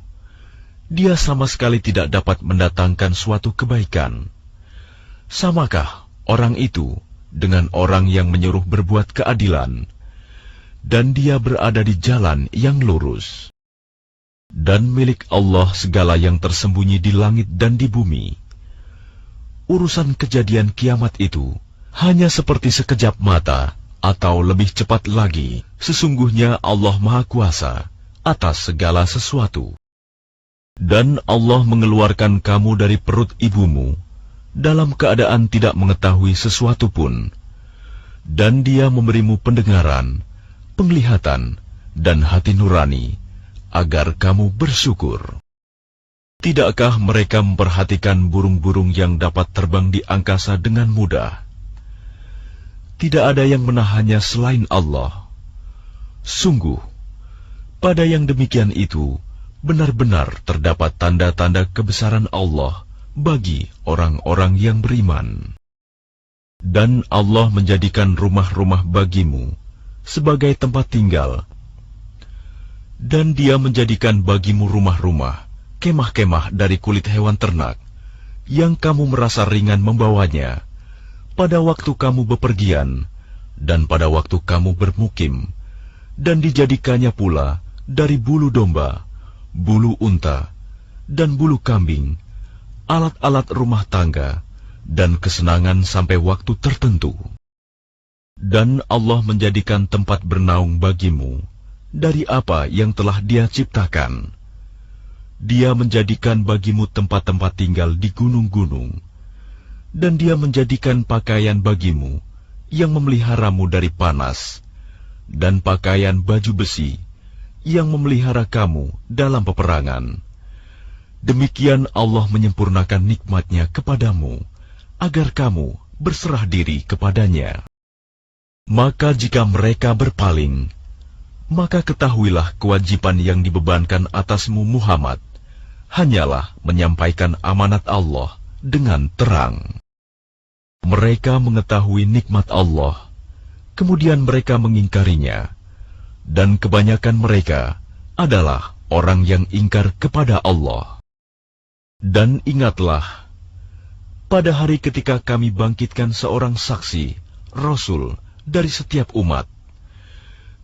dia sama sekali tidak dapat mendatangkan suatu kebaikan. Samakah orang itu dengan orang yang menyuruh berbuat keadilan, dan dia berada di jalan yang lurus? Dan milik Allah segala yang tersembunyi di langit dan di bumi. Urusan kejadian kiamat itu hanya seperti sekejap mata, atau lebih cepat lagi. Sesungguhnya Allah Maha Kuasa atas segala sesuatu. Dan Allah mengeluarkan kamu dari perut ibumu dalam keadaan tidak mengetahui sesuatu pun, dan Dia memberimu pendengaran, penglihatan, dan hati nurani, agar kamu bersyukur. Tidakkah mereka memperhatikan burung-burung yang dapat terbang di angkasa dengan mudah? Tidak ada yang menahannya selain Allah. Sungguh, pada yang demikian itu, benar-benar terdapat tanda-tanda kebesaran Allah bagi orang-orang yang beriman. Dan Allah menjadikan rumah-rumah bagimu sebagai tempat tinggal, dan Dia menjadikan bagimu rumah-rumah, kemah-kemah dari kulit hewan ternak, yang kamu merasa ringan membawanya, pada waktu kamu bepergian, dan pada waktu kamu bermukim, dan dijadikannya pula dari bulu domba, bulu unta, dan bulu kambing, alat-alat rumah tangga, dan kesenangan sampai waktu tertentu. Dan Allah menjadikan tempat bernaung bagimu dari apa yang telah Dia ciptakan. Dia menjadikan bagimu tempat-tempat tinggal di gunung-gunung, dan Dia menjadikan pakaian bagimu yang memeliharamu dari panas, dan pakaian baju besi yang memelihara kamu dalam peperangan. Demikian Allah menyempurnakan nikmat-Nya kepadamu, agar kamu berserah diri kepadanya. Maka jika mereka berpaling, maka ketahuilah kewajiban yang dibebankan atasmu Muhammad, hanyalah menyampaikan amanat Allah dengan terang. Mereka mengetahui nikmat Allah, kemudian mereka mengingkarinya, dan kebanyakan mereka adalah orang yang ingkar kepada Allah. Dan ingatlah, pada hari ketika kami bangkitkan seorang saksi, Rasul, dari setiap umat,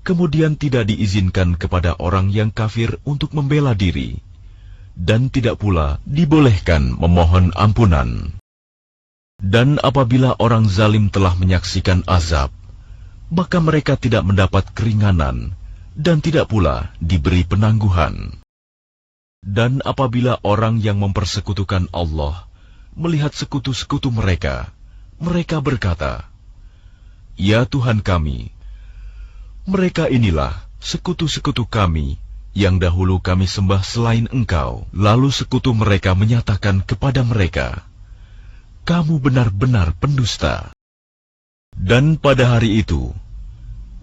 kemudian tidak diizinkan kepada orang yang kafir untuk membela diri, dan tidak pula dibolehkan memohon ampunan. Dan apabila orang zalim telah menyaksikan azab, maka mereka tidak mendapat keringanan, dan tidak pula diberi penangguhan. Dan apabila orang yang mempersekutukan Allah melihat sekutu-sekutu mereka, mereka berkata, "Ya Tuhan kami, mereka inilah sekutu-sekutu kami yang dahulu kami sembah selain Engkau." Lalu sekutu mereka menyatakan kepada mereka, "Kamu benar-benar pendusta." Dan pada hari itu,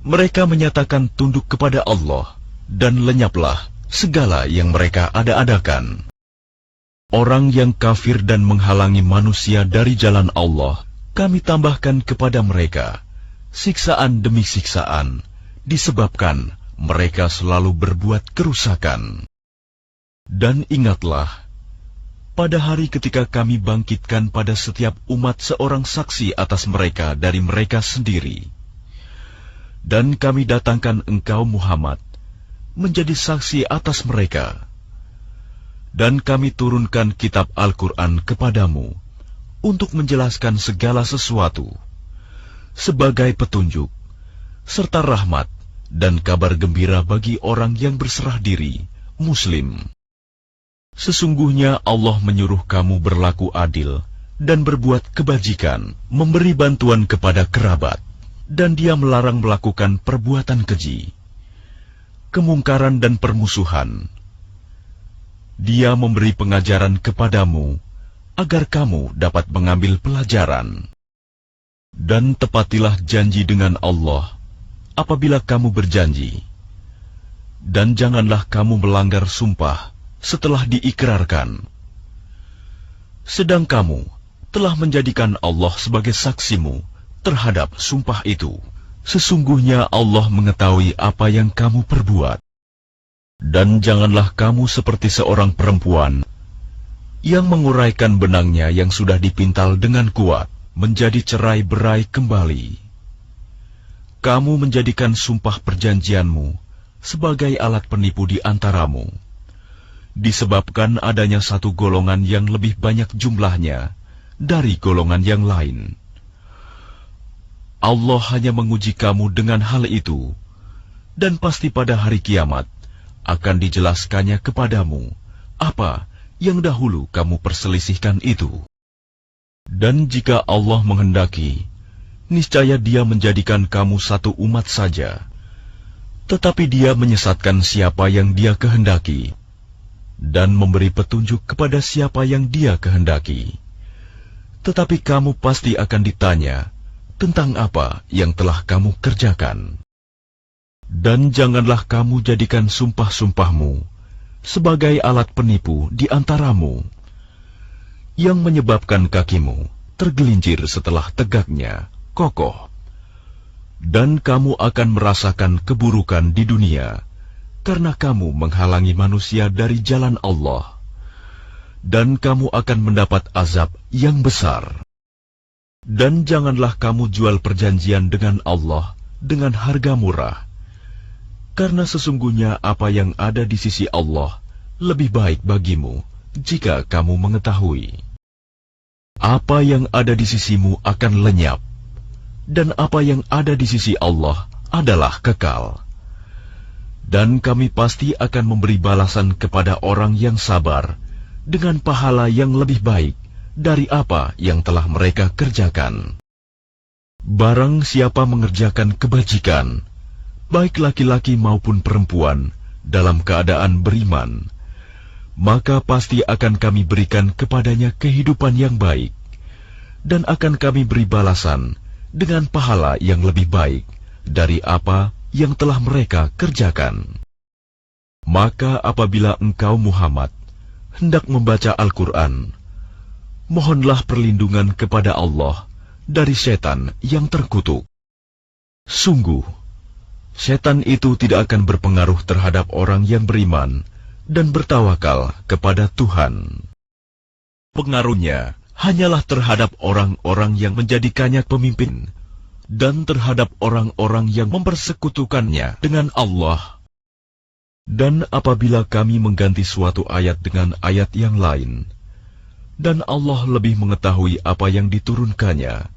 mereka menyatakan tunduk kepada Allah, dan lenyaplah segala yang mereka ada-adakan. Orang yang kafir dan menghalangi manusia dari jalan Allah, kami tambahkan kepada mereka siksaan demi siksaan, disebabkan mereka selalu berbuat kerusakan. Dan ingatlah, pada hari ketika kami bangkitkan pada setiap umat seorang saksi atas mereka dari mereka sendiri, dan kami datangkan engkau Muhammad menjadi saksi atas mereka, dan kami turunkan kitab Al-Quran kepadamu untuk menjelaskan segala sesuatu sebagai petunjuk serta rahmat dan kabar gembira bagi orang yang berserah diri, Muslim. Sesungguhnya Allah menyuruh kamu berlaku adil dan berbuat kebajikan, memberi bantuan kepada kerabat, dan Dia melarang melakukan perbuatan keji, kemungkaran dan permusuhan. Dia memberi pengajaran kepadamu agar kamu dapat mengambil pelajaran. Dan tepatilah janji dengan Allah apabila kamu berjanji, dan janganlah kamu melanggar sumpah setelah diikrarkan. Sedang kamu telah menjadikan Allah sebagai saksimu terhadap sumpah itu. Sesungguhnya Allah mengetahui apa yang kamu perbuat. Dan janganlah kamu seperti seorang perempuan yang menguraikan benangnya yang sudah dipintal dengan kuat, menjadi cerai-berai kembali. Kamu menjadikan sumpah perjanjianmu sebagai alat penipu di antaramu, disebabkan adanya satu golongan yang lebih banyak jumlahnya dari golongan yang lain. Allah hanya menguji kamu dengan hal itu, dan pasti pada hari kiamat akan dijelaskannya kepadamu apa yang dahulu kamu perselisihkan itu. Dan jika Allah menghendaki, niscaya Dia menjadikan kamu satu umat saja, tetapi Dia menyesatkan siapa yang Dia kehendaki, dan memberi petunjuk kepada siapa yang Dia kehendaki. Tetapi kamu pasti akan ditanya tentang apa yang telah kamu kerjakan. Dan janganlah kamu jadikan sumpah-sumpahmu sebagai alat penipu di antaramu, yang menyebabkan kakimu tergelincir setelah tegaknya kokoh. Dan kamu akan merasakan keburukan di dunia, karena kamu menghalangi manusia dari jalan Allah, dan kamu akan mendapat azab yang besar. Dan janganlah kamu jual perjanjian dengan Allah dengan harga murah, karena sesungguhnya apa yang ada di sisi Allah lebih baik bagimu jika kamu mengetahui. Apa yang ada di sisimu akan lenyap, dan apa yang ada di sisi Allah adalah kekal. Dan kami pasti akan memberi balasan kepada orang yang sabar dengan pahala yang lebih baik dari apa yang telah mereka kerjakan. Barang siapa mengerjakan kebajikan, baik laki-laki maupun perempuan, dalam keadaan beriman, maka pasti akan kami berikan kepadanya kehidupan yang baik, dan akan kami beri balasan dengan pahala yang lebih baik dari apa yang telah mereka kerjakan. Maka apabila engkau Muhammad hendak membaca Al-Quran, mohonlah perlindungan kepada Allah dari setan yang terkutuk. Sungguh, setan itu tidak akan berpengaruh terhadap orang yang beriman dan bertawakal kepada Tuhan. Pengaruhnya hanyalah terhadap orang-orang yang menjadikannya pemimpin dan terhadap orang-orang yang mempersekutukannya dengan Allah. Dan apabila kami mengganti suatu ayat dengan ayat yang lain, dan Allah lebih mengetahui apa yang diturunkannya,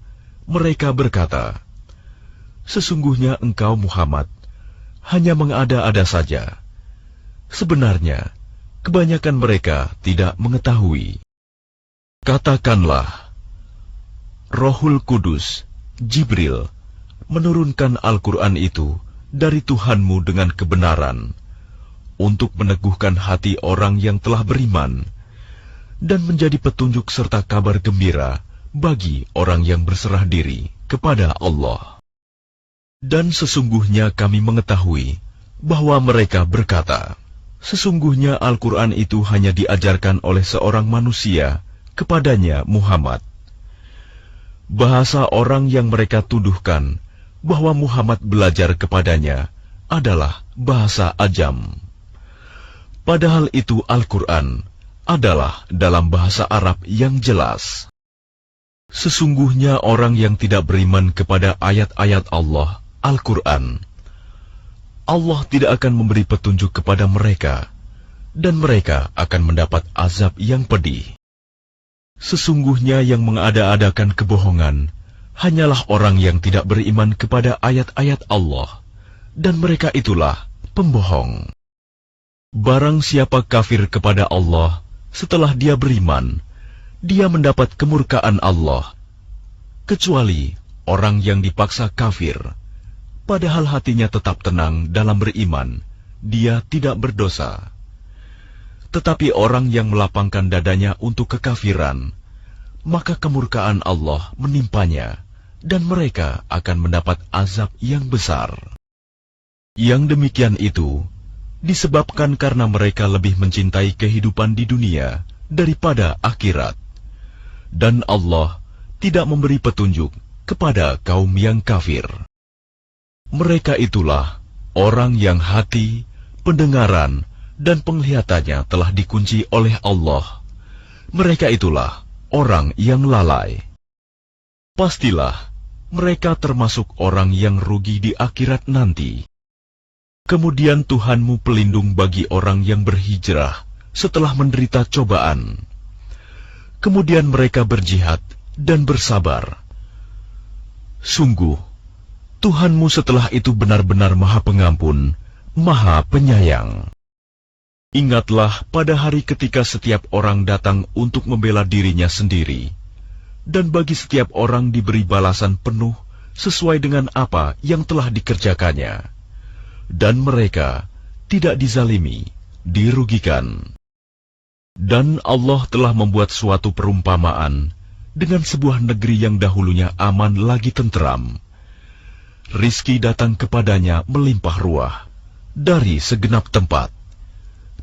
mereka berkata, sesungguhnya engkau Muhammad hanya mengada-ada saja. Sebenarnya, kebanyakan mereka tidak mengetahui. Katakanlah, Rohul Kudus, Jibril, menurunkan Al-Quran itu dari Tuhanmu dengan kebenaran, untuk meneguhkan hati orang yang telah beriman, dan menjadi petunjuk serta kabar gembira bagi orang yang berserah diri kepada Allah. Dan sesungguhnya kami mengetahui bahwa mereka berkata, sesungguhnya Al-Quran itu hanya diajarkan oleh seorang manusia kepadanya Muhammad. Bahasa orang yang mereka tuduhkan bahwa Muhammad belajar kepadanya adalah bahasa ajam. Padahal itu Al-Quran adalah dalam bahasa Arab yang jelas. Sesungguhnya orang yang tidak beriman kepada ayat-ayat Allah, Al-Quran, Allah tidak akan memberi petunjuk kepada mereka, dan mereka akan mendapat azab yang pedih. Sesungguhnya yang mengada-adakan kebohongan hanyalah orang yang tidak beriman kepada ayat-ayat Allah, dan mereka itulah pembohong. Barang siapa kafir kepada Allah setelah dia beriman, dia mendapat kemurkaan Allah, kecuali orang yang dipaksa kafir, padahal hatinya tetap tenang dalam beriman, dia tidak berdosa. Tetapi orang yang melapangkan dadanya untuk kekafiran, maka kemurkaan Allah menimpanya, dan mereka akan mendapat azab yang besar. Yang demikian itu disebabkan karena mereka lebih mencintai kehidupan di dunia daripada akhirat, dan Allah tidak memberi petunjuk kepada kaum yang kafir. Mereka itulah orang yang hati, pendengaran, dan penglihatannya telah dikunci oleh Allah. Mereka itulah orang yang lalai. Pastilah mereka termasuk orang yang rugi di akhirat nanti. Kemudian Tuhanmu pelindung bagi orang yang berhijrah setelah menderita cobaan. Kemudian mereka berjihad dan bersabar. Sungguh, Tuhanmu setelah itu benar-benar Maha Pengampun, Maha Penyayang. Ingatlah pada hari ketika setiap orang datang untuk membela dirinya sendiri, dan bagi setiap orang diberi balasan penuh sesuai dengan apa yang telah dikerjakannya. Dan mereka tidak dizalimi, dirugikan. Dan Allah telah membuat suatu perumpamaan dengan sebuah negeri yang dahulunya aman lagi tenteram. Rizki datang kepadanya melimpah ruah dari segenap tempat,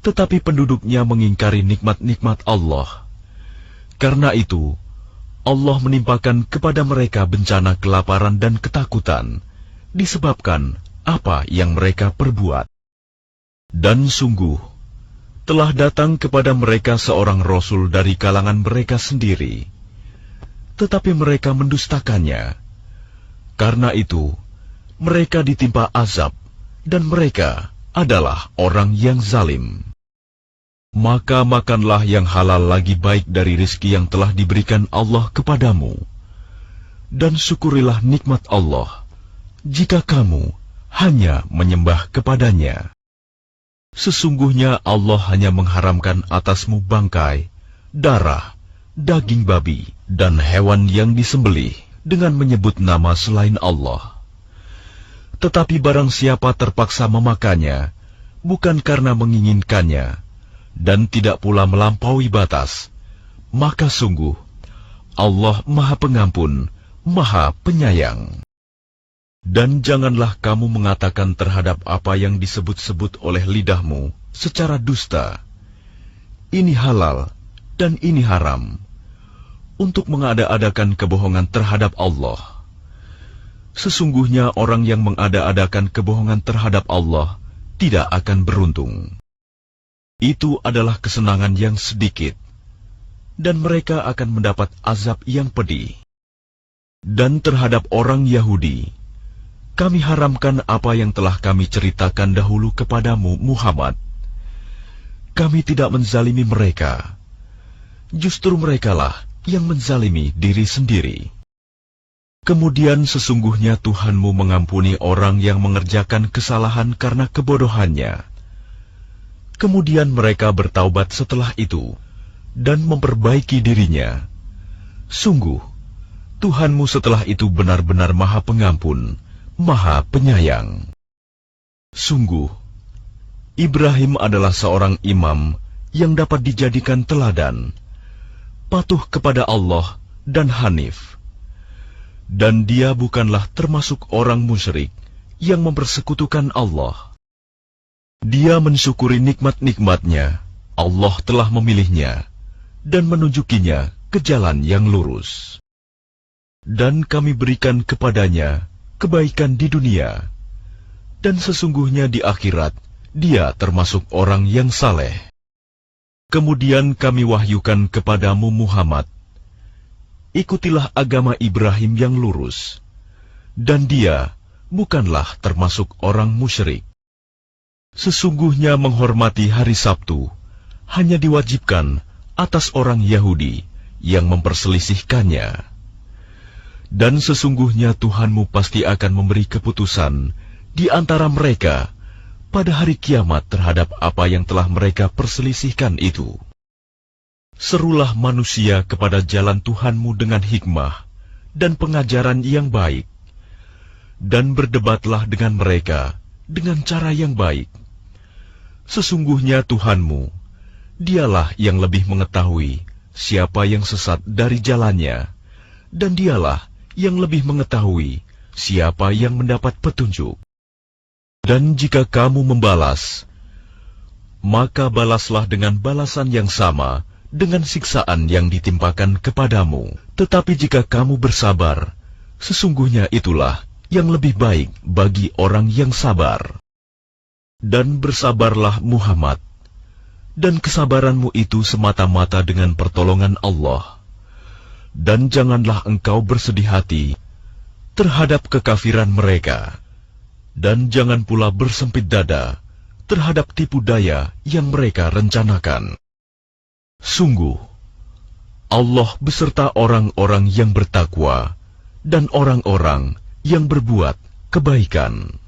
tetapi penduduknya mengingkari nikmat-nikmat Allah. Karena itu, Allah menimpakan kepada mereka bencana kelaparan dan ketakutan, disebabkan apa yang mereka perbuat. Dan sungguh, telah datang kepada mereka seorang Rasul dari kalangan mereka sendiri, tetapi mereka mendustakannya. Karena itu, mereka ditimpa azab, dan mereka adalah orang yang zalim. Maka makanlah yang halal lagi baik dari rizki yang telah diberikan Allah kepadamu, dan syukurilah nikmat Allah, jika kamu hanya menyembah kepadanya. Sesungguhnya Allah hanya mengharamkan atasmu bangkai, darah, daging babi, dan hewan yang disembelih dengan menyebut nama selain Allah. Tetapi barang siapa terpaksa memakannya, bukan karena menginginkannya, dan tidak pula melampaui batas, maka sungguh Allah Maha Pengampun, Maha Penyayang. Dan janganlah kamu mengatakan terhadap apa yang disebut-sebut oleh lidahmu secara dusta, ini halal dan ini haram, untuk mengada-adakan kebohongan terhadap Allah. Sesungguhnya orang yang mengada-adakan kebohongan terhadap Allah tidak akan beruntung. Itu adalah kesenangan yang sedikit, dan mereka akan mendapat azab yang pedih. Dan terhadap orang Yahudi, kami haramkan apa yang telah kami ceritakan dahulu kepadamu, Muhammad. Kami tidak menzalimi mereka. Justru merekalah yang menzalimi diri sendiri. Kemudian sesungguhnya Tuhanmu mengampuni orang yang mengerjakan kesalahan karena kebodohannya. Kemudian mereka bertaubat setelah itu dan memperbaiki dirinya. Sungguh, Tuhanmu setelah itu benar-benar Maha Pengampun, Maha Penyayang. Sungguh, Ibrahim adalah seorang imam yang dapat dijadikan teladan, patuh kepada Allah dan hanif. Dan dia bukanlah termasuk orang musyrik yang mempersekutukan Allah. Dia mensyukuri nikmat-nikmatnya, Allah telah memilihnya dan menunjukinya ke jalan yang lurus. Dan kami berikan kepadanya kebaikan di dunia, dan sesungguhnya di akhirat dia termasuk orang yang saleh. Kemudian kami wahyukan kepadamu Muhammad, ikutilah agama Ibrahim yang lurus, dan dia bukanlah termasuk orang musyrik. Sesungguhnya menghormati hari Sabtu hanya diwajibkan atas orang Yahudi yang memperselisihkannya. Dan sesungguhnya Tuhanmu pasti akan memberi keputusan di antara mereka pada hari kiamat terhadap apa yang telah mereka perselisihkan itu. Serulah manusia kepada jalan Tuhanmu dengan hikmah dan pengajaran yang baik, dan berdebatlah dengan mereka dengan cara yang baik. Sesungguhnya Tuhanmu, dialah yang lebih mengetahui siapa yang sesat dari jalannya, dan dialah yang lebih mengetahui siapa yang mendapat petunjuk. Dan jika kamu membalas, maka balaslah dengan balasan yang sama dengan siksaan yang ditimpakan kepadamu. Tetapi jika kamu bersabar, sesungguhnya itulah yang lebih baik bagi orang yang sabar. Dan bersabarlah Muhammad, dan kesabaranmu itu semata-mata dengan pertolongan Allah. Dan janganlah engkau bersedih hati terhadap kekafiran mereka, dan jangan pula bersempit dada terhadap tipu daya yang mereka rencanakan. Sungguh, Allah beserta orang-orang yang bertakwa dan orang-orang yang berbuat kebaikan.